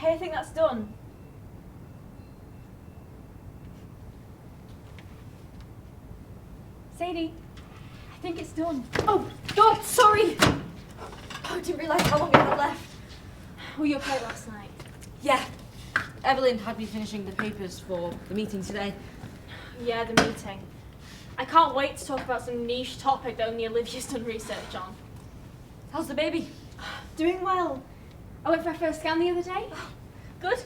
Okay, I think that's done. Sadie, I think it's done. Oh, God, sorry! Oh, I didn't realise how long we had left. Were you okay last night? Yeah. Evelyn had me finishing the papers for the meeting today. Yeah, the meeting. I can't wait to talk about some niche topic that only Olivia's done research on. How's the baby? Doing well. I went for a first scan the other day. Good.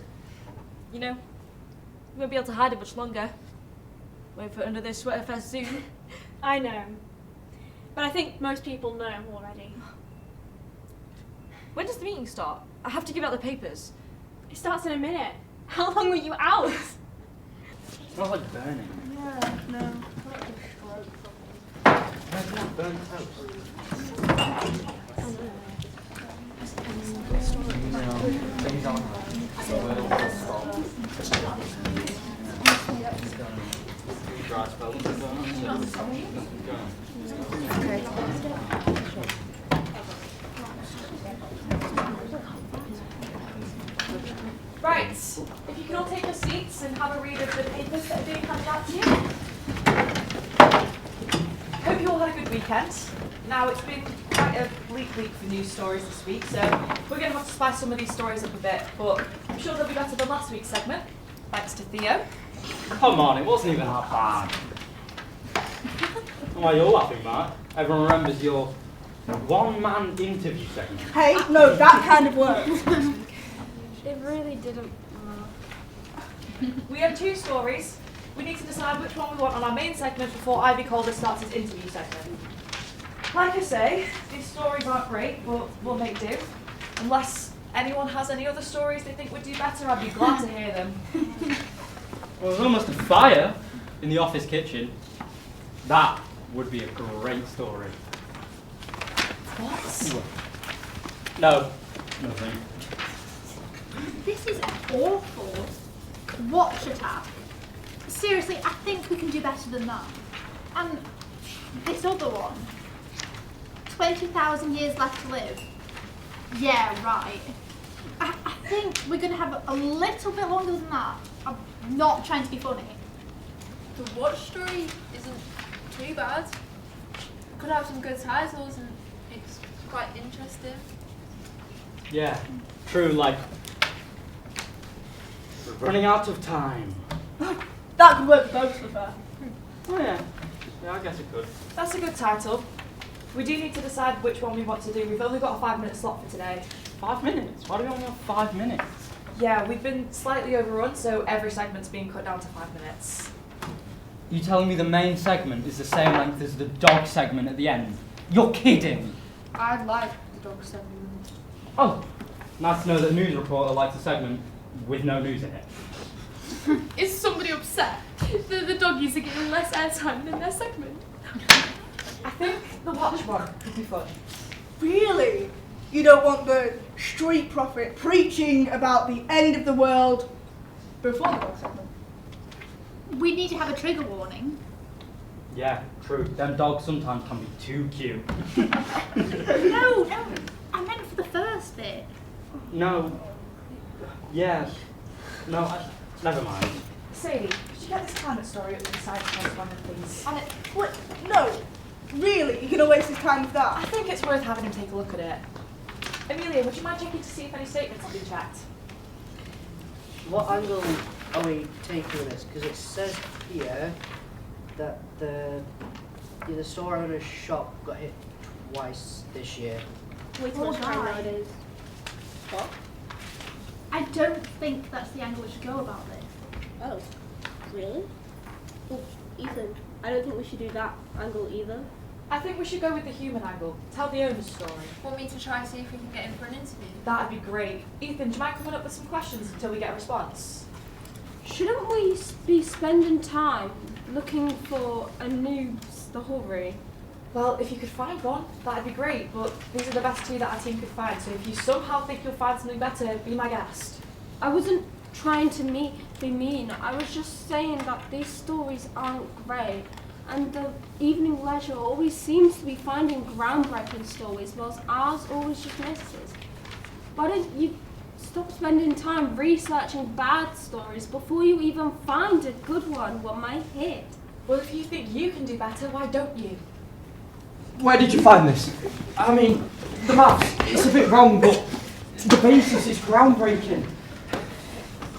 You know, you won't be able to hide it much longer. Wait for it under this sweater vest soon. I know. But I think most people know already. When does the meeting start? I have to give out the papers. It starts in a minute. How long were you out? It smells like burning. Yeah, no. Burnt things on the world will stop. Dry spell. Right, if you can all take your seats and have a read of the papers that are being handed out to you. Hope you all had a good weekend. Now, it's been quite a bleak week for news stories this week, so we're going to have to spice some of these stories up a bit, but I'm sure they'll be better than last week's segment, thanks to Theo. Come on, it wasn't even that bad. Why you're laughing, Mark? Everyone remembers your one-man interview segment. Hey, no, that kind of works. It really didn't. We have two stories. We need to decide which one we want on our main segment before Ivy Calder starts his interview segment. Like I say, these stories aren't great, but we'll make do. Unless anyone has any other stories they think would do better, I'd be glad to hear them. Well, there's almost a fire in the office kitchen. That would be a great story. What? No, nothing. This is awful. Watch attack. Seriously, I think we can do better than that. And this other one. 20,000 years left to live. Yeah, right. I think we're going to have a little bit longer than that. I'm not trying to be funny. The watch story isn't too bad. Could have some good titles and it's quite interesting. Yeah, true, like, we're running out of time. That could work for both of us. Oh yeah, I guess it could. That's a good title. We do need to decide which one we want to do. We've only got a 5-minute slot for today. 5 minutes? Why do we only have 5 minutes? Yeah, we've been slightly overrun, so every segment's being cut down to 5 minutes. You telling me the main segment is the same length as the dog segment at the end? You're kidding! I like the dog segment. Oh, nice to know that a news reporter likes a segment with no news in it. Is somebody upset that the doggies are getting less airtime than their segment? I think the watch one could be fun. Really? You don't want the street prophet preaching about the end of the world before the dog segment? We need to have a trigger warning. Yeah, true. Them dogs sometimes can be too cute. No, I meant for the first bit. No. Yeah. No, never mind. Sadie, could you get this climate story up to the side correspondent, please? And what? No. Really? You're going to waste his time with I that? think it's worth having him take a look at it. Amelia, would you mind checking to see if any statements have been checked? What angle are we taking this? Because it says here that the store owner's shop got hit twice this year. Way too much crime nowadays. What? I don't think that's the angle we should go about this. Oh, really? Well, Ethan, I don't think we should do that angle either. I think we should go with the human angle. Tell the owner's story. Want me to try and see if we can get in for an interview? That'd be great. Ethan, do you mind coming up with some questions until we get a response? Shouldn't we be spending time looking for a new story? Well, if you could find one, that'd be great, but these are the best two that our team could find, so if you somehow think you'll find something better, be my guest. I wasn't trying to be mean. I was just saying that these stories aren't great, and the Evening Leisure always seems to be finding groundbreaking stories, whilst ours always just misses. Why don't you Stop spending time researching bad stories before you even find a good one might hit. Well, if you think you can do better, why don't you? Where did you find this? I mean, the maths, it's a bit wrong, but the basis is groundbreaking.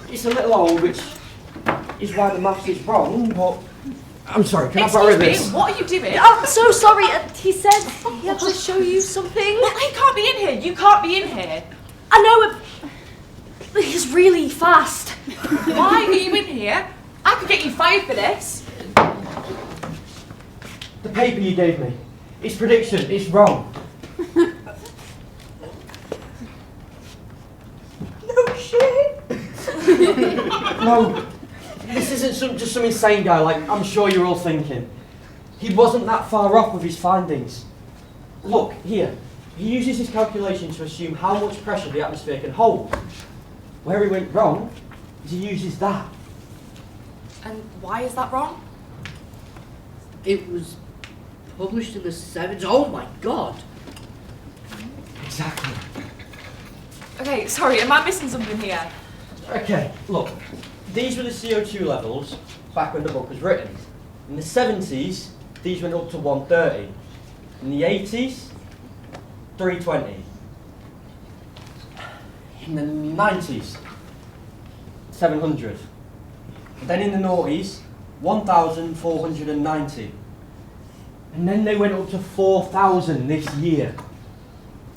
It's a little old, which is why the maths is wrong, but... I'm sorry, can I borrow this? Excuse me, what are you doing? I'm so sorry. He said he had to show you something. Well, he can't be in here. You can't be in here. I know it. He's really fast. Why are you in here? I could get you fired for this. The paper you gave me, its prediction is wrong. No shit! No, this isn't just some insane guy like I'm sure you're all thinking. He wasn't that far off with his findings. Look, here, he uses his calculation to assume how much pressure the atmosphere can hold. Where he went wrong is he uses that. And why is that wrong? It was published in the 70s. Oh my god! Exactly. Okay, sorry, am I missing something here? Okay, look, these were the CO2 levels back when the book was written. In the 70s, these went up to 130. In the 80s, 320. In the 90s, 700. And then in the noughties, 1,490. And then they went up to 4,000 this year.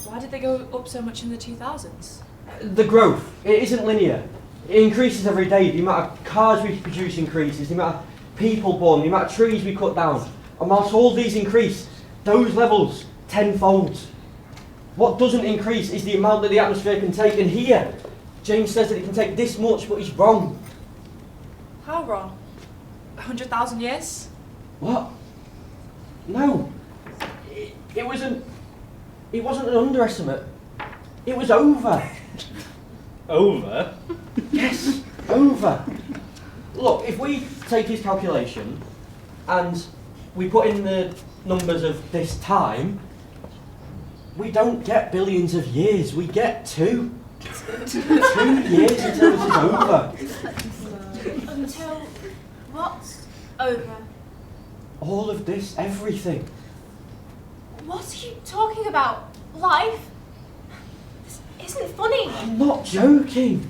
Why did they go up so much in the 2000s? The growth, it isn't linear. It increases every day. The amount of cars we produce increases, the amount of people born, the amount of trees we cut down. And whilst all these increase, those levels tenfold. What doesn't increase is the amount that the atmosphere can take. And here, James says that it can take this much, but he's wrong. How wrong? 100,000 years? What? No. It wasn't an underestimate. It was over. Over? Yes, over. Look, if we take his calculation and we put in the numbers of this time, we don't get billions of years, we get 2. 2 years until this is over. Until what's over? All of this, everything. What are you talking about? Life? This isn't funny. I'm not joking.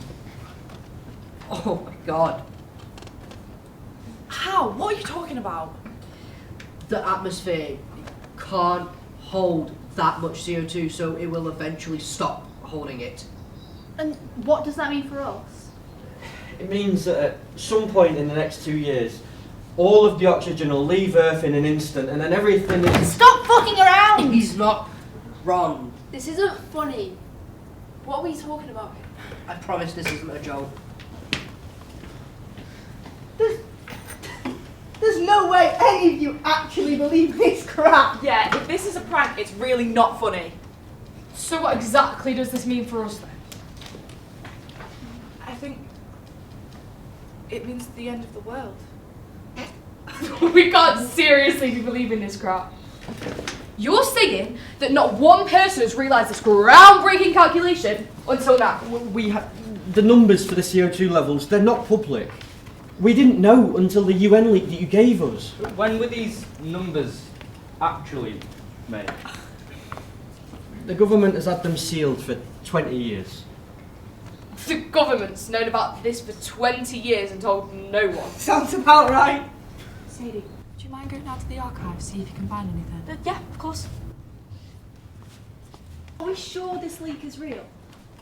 Oh my god. How? What are you talking about? The atmosphere can't hold that much CO2, so it will eventually stop holding it. And what does that mean for us? It means that at some point in the next 2 years, all of the oxygen will leave Earth in an instant, and then everything is... Stop fucking around! He's not wrong. This isn't funny. What are we talking about? I promise this isn't a joke. There's no way any of you actually believe this crap. Yeah, if this is a prank, it's really not funny. So what exactly does this mean for us then? I think it means the end of the world. We can't seriously be believing this crap. You're saying that not one person has realised this groundbreaking calculation until now? We have the numbers for the CO2 levels, they're not public. We didn't know until the UN leak that you gave us. When were these numbers actually made? The government has had them sealed for 20 years. The government's known about this for 20 years and told no one. Sounds about right. Sadie, do you mind going out to the archives, see if you can find anything? Yeah, of course. Are we sure this leak is real?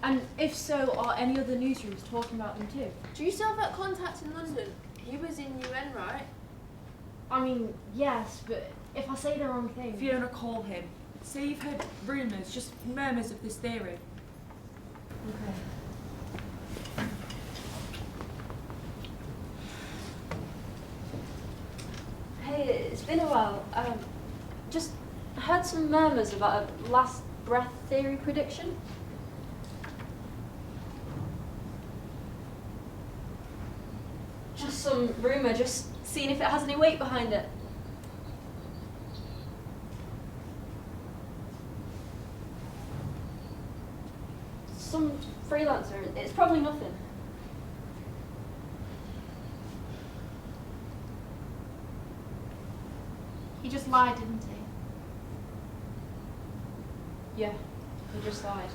And if so, are any other newsrooms talking about them too? Do you still have that contact in London? He was in UN, right? I mean, yes, but if I say the wrong thing... Fiona, call him. Say you've heard rumours, just murmurs of this theory. Okay. Hey, it's been a while. Just heard some murmurs about a last breath theory prediction. Just some rumour, just seeing if it has any weight behind it. some freelancer. It's probably nothing. He just lied, didn't he? Yeah, he just lied.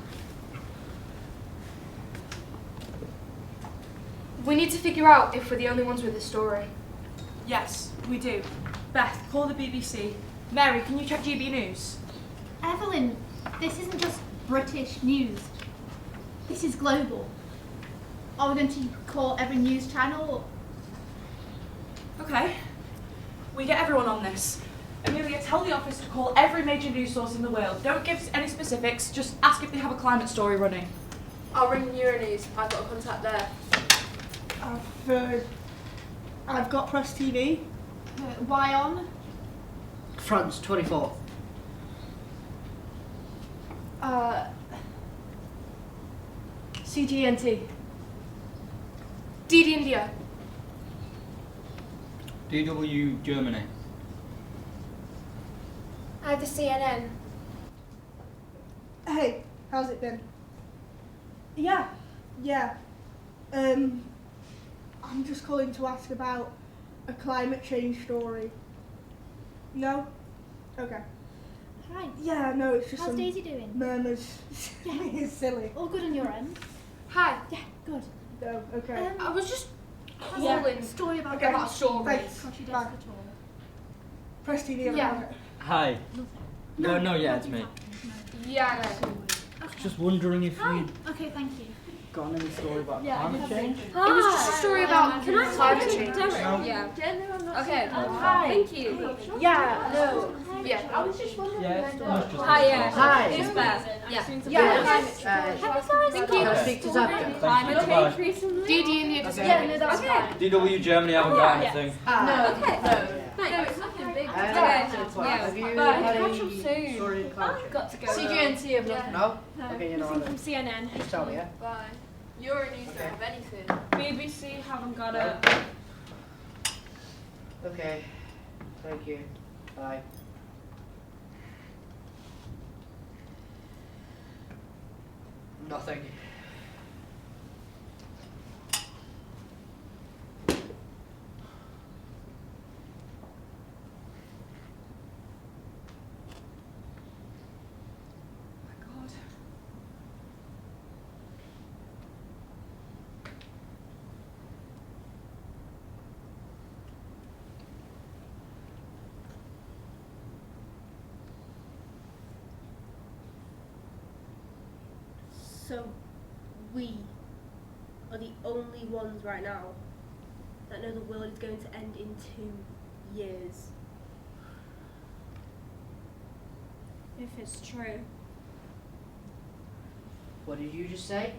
We need to figure out if we're the only ones with this story. Yes, we do. Beth, call the BBC. Mary, can you check GB News? Evelyn, this isn't just British news. This is global. Are we going to call every news channel? Okay. We get everyone on this. Amelia, tell the office to call every major news source in the world. Don't give us any specifics, just ask if they have a climate story running. I'll ring Euronews. I've got a contact there. I've got Press TV. Why on? France 24. CGNT. DD India. DW Germany. I have the CNN. Hey, how's it been? Yeah. I'm just calling to ask about a climate change story. No? Okay. Hi. Yeah, no, it's just How's some Daisy doing? murmurs. It's silly. All good on your end? Hi. Yeah, good. No, okay. I was just Yeah. calling. Story about Okay. About stories. Thanks. Can't you Bye. desk at all? Press TV. Yeah. Hi. No, yeah, it's me. Yeah, I know. Just wondering if Hi. you'd Okay, thank you. got any story about climate change? It was just a story about Can I climate talk to change. Derek? Yeah. Okay. Hi. Thank you. Yeah, no. Yeah. I was just wondering. Yeah, it's almost just Hi, yeah. Hi. It's Beth. Yeah. Can you. I speak to Zabka? Climate Bye. change recently? DD India doesn't. Okay. Yeah, no, that's fine. DW Germany haven't got anything. No. Okay. No, it's nothing big. Okay. Yeah. Have you Bye. had Catch any up soon. story in climate change? Got to go. CGNT have nothing. No? Okay, you know Nothing what? from CNN. Just tell me, yeah? Bye. Euronews don't have anything. BBC haven't got it. Okay. Thank you. Bye. Nothing. God. So, we are the only ones right now that know the world is going to end in 2 years. If it's true. What did you just say?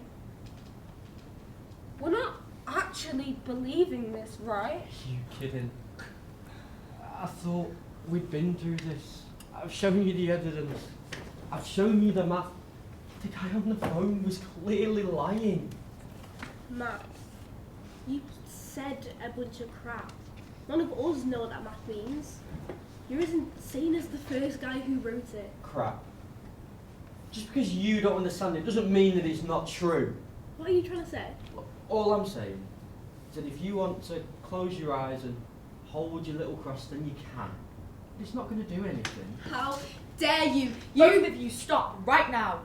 We're not actually believing this, right? You kidding? I thought we'd been through this. I've shown you the evidence. I've shown you the math. The guy on the phone was clearly lying. Math. You said a bunch of crap. None of us know what that math means. You're as insane as the first guy who wrote it. Crap. Just because you don't understand it doesn't mean that it's not true. What are you trying to say? All I'm saying is that if you want to close your eyes and hold your little cross, then you can. It's not going to do anything. How dare you? Both of you stop right now.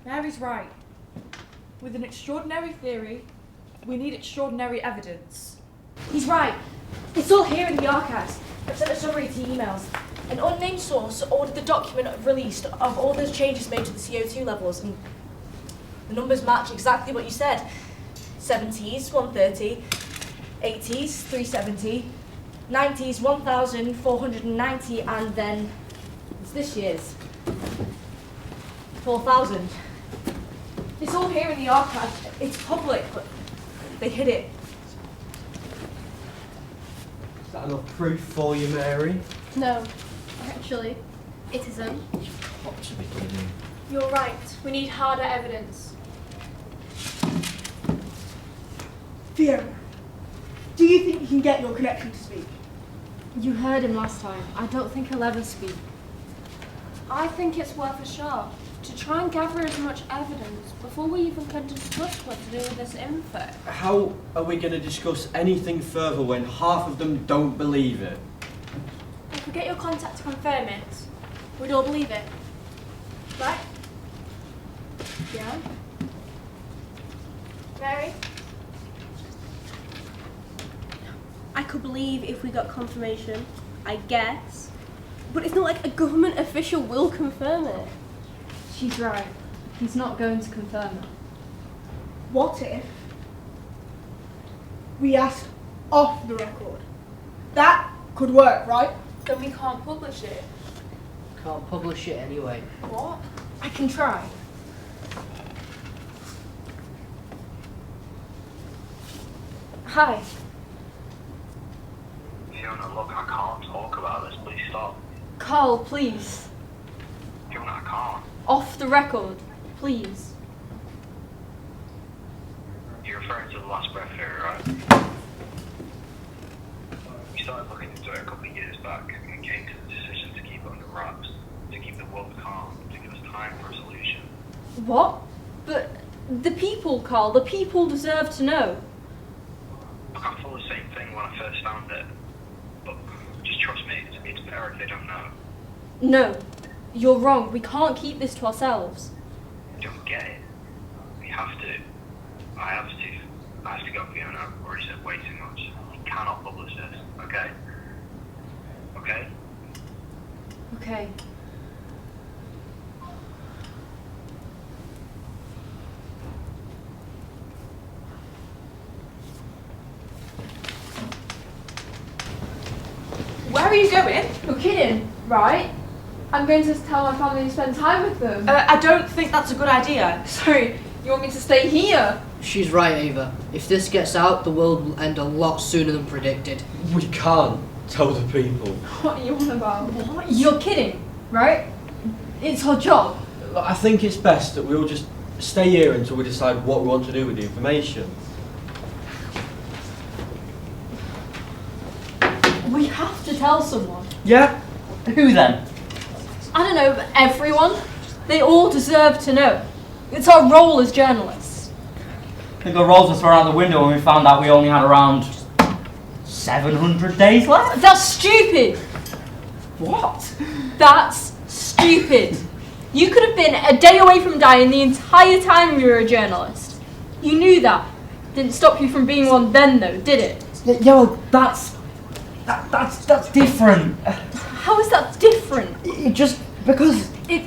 Mary's right. With an extraordinary theory, we need extraordinary evidence. He's right. It's all here in the archives. I've sent a summary to emails. An unnamed source ordered the document released of all those changes made to the CO2 levels, and the numbers match exactly what you said. 70s, 130, 80s, 370, 90s, 1,490, and then it's this year's 4,000. It's all here in the archives. It's public, but they hid it. Is that enough proof for you, Mary? No, actually, it isn't. You've got to be kidding. You're right. We need harder evidence. Fiona, do you think you can get your connection to speak? You heard him last time. I don't think he'll ever speak. I think it's worth a shot to try and gather as much evidence before we even can discuss what to do with this info. How are we going to discuss anything further when half of them don't believe it? If we get your contact to confirm it, we'd all believe it. Right? Yeah? Mary? I could believe if we got confirmation, I guess. But it's not like a government official will confirm it. She's right. He's not going to confirm it. What if we asked off the record? That could work, right? Then we can't publish it. Can't publish it anyway. What? I can try. Hi. Fiona, look, I can't talk about this. Please stop. Carl, please. Fiona, I can't. Off the record, please. You're referring to the last breath theory, right? We started looking into it a couple of years back and came to the decision to keep it under wraps, to keep the world calm, to give us time for a solution. What? But the people, Carl, the people deserve to know. Look, I thought the same thing when I first found it. But just trust me, it's better if they don't know. No, you're wrong. We can't keep this to ourselves. You don't get it. We have to. I have to. I have to go, Fiona. I've already said way too much. You cannot publish this, okay? Okay? Okay. Where are you going? You're kidding, right? I'm going to tell my family to spend time with them. I don't think that's a good idea. Sorry, you want me to stay here? She's right, Ava. If this gets out, the world will end a lot sooner than predicted. We can't tell the people. What are you on about? What? You're kidding, right? It's our job. I think it's best that we all just stay here until we decide what we want to do with the information. We have to tell someone. Yeah? Who then? I don't know, but everyone. They all deserve to know. It's our role as journalists. I think our roles were thrown out the window when we found out we only had around 700 days left. That's stupid. What? That's stupid. You could have been a day away from dying the entire time you were a journalist. You knew that. Didn't stop you from being one then, though, did it? Yeah, well, that's different. How is that different? Just because... It's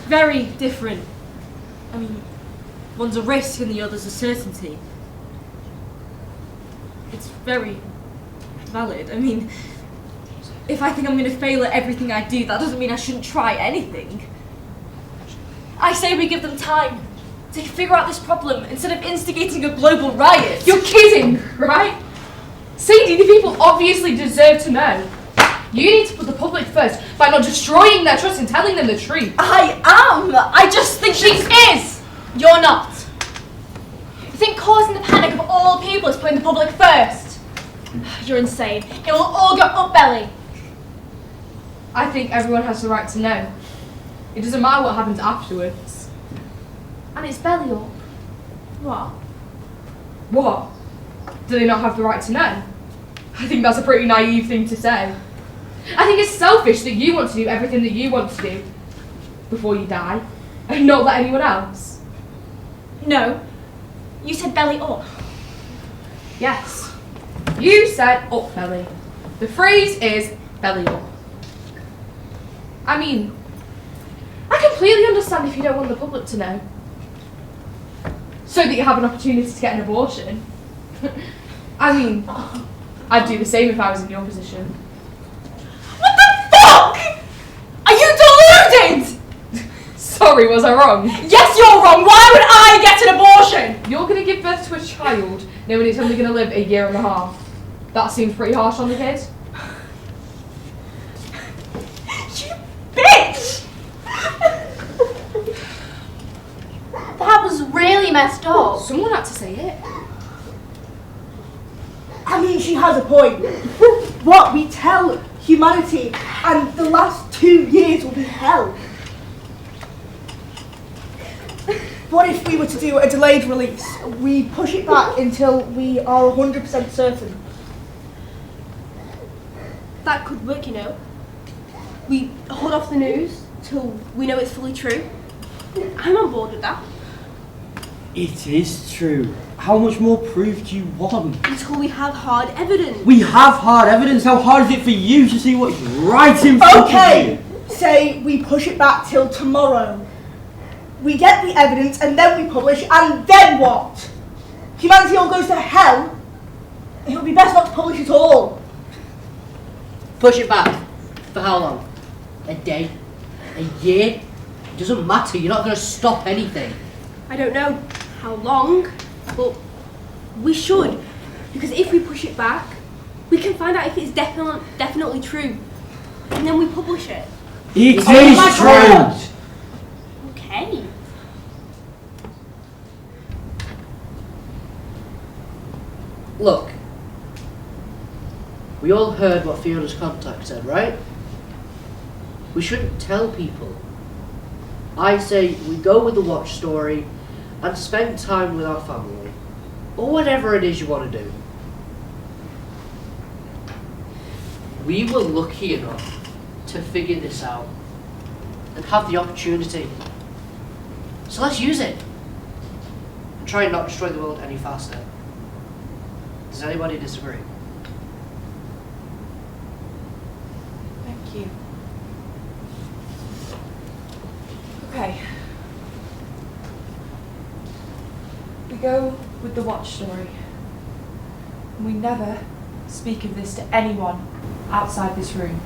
very different. I mean, one's a risk and the other's a certainty. It's very valid. I mean, if I think I'm going to fail at everything I do, that doesn't mean I shouldn't try anything. I say we give them time to figure out this problem instead of instigating a global riot. You're kidding, right? Sadie, the people obviously deserve to know. You need to put the public first by not destroying their trust and telling them the truth. I am! I just think She is! You're not. You think causing the panic of all people is putting the public first? You're insane. It will all go up belly. I think everyone has the right to know. It doesn't matter what happens afterwards. And it's belly up. What? What? Do they not have the right to know? I think that's a pretty naive thing to say. I think it's selfish that you want to do everything that you want to do before you die and not let anyone else. No. You said belly up. Yes. You said up belly. The phrase is belly up. I mean, I completely understand if you don't want the public to know. So that you have an opportunity to get an abortion. I mean, I'd do the same if I was in your position. What the fuck? Are you deluded? Sorry, was I wrong? Yes, you're wrong. Why would I get an abortion? You're going to give birth to a child knowing it's only going to live a year and a half. That seems pretty harsh on the kid. You bitch! That was really messed up. Someone had to say it. I mean, she has a point. What we tell humanity, and the last 2 years will be hell. What if we were to do a delayed release? We push it back until we are 100% certain. That could work, you know. We hold off the news till we know it's fully true. I'm on board with that. It is true. How much more proof do you want? Until we have hard evidence. We have hard evidence. How hard is it for you to see what's right in front of Okay, you? say we push it back till tomorrow. We get the evidence and then we publish, and then what? Humanity all goes to hell? It would be best not to publish at all. Push it back. For how long? A day? A year? It doesn't matter, you're not going to stop anything. I don't know how long, but we should. Because if we push it back, we can find out if it's definitely true. And then we publish it. It is true. Okay. Look. We all heard what Fiona's contact said, right? We shouldn't tell people. I say we go with the watch story and spend time with our family. Or whatever it is you want to do. We were lucky enough to figure this out and have the opportunity. So let's use it. And try and not destroy the world any faster. Does anybody disagree? Thank you. Okay. We go with the watch story. And we never speak of this to anyone outside this room.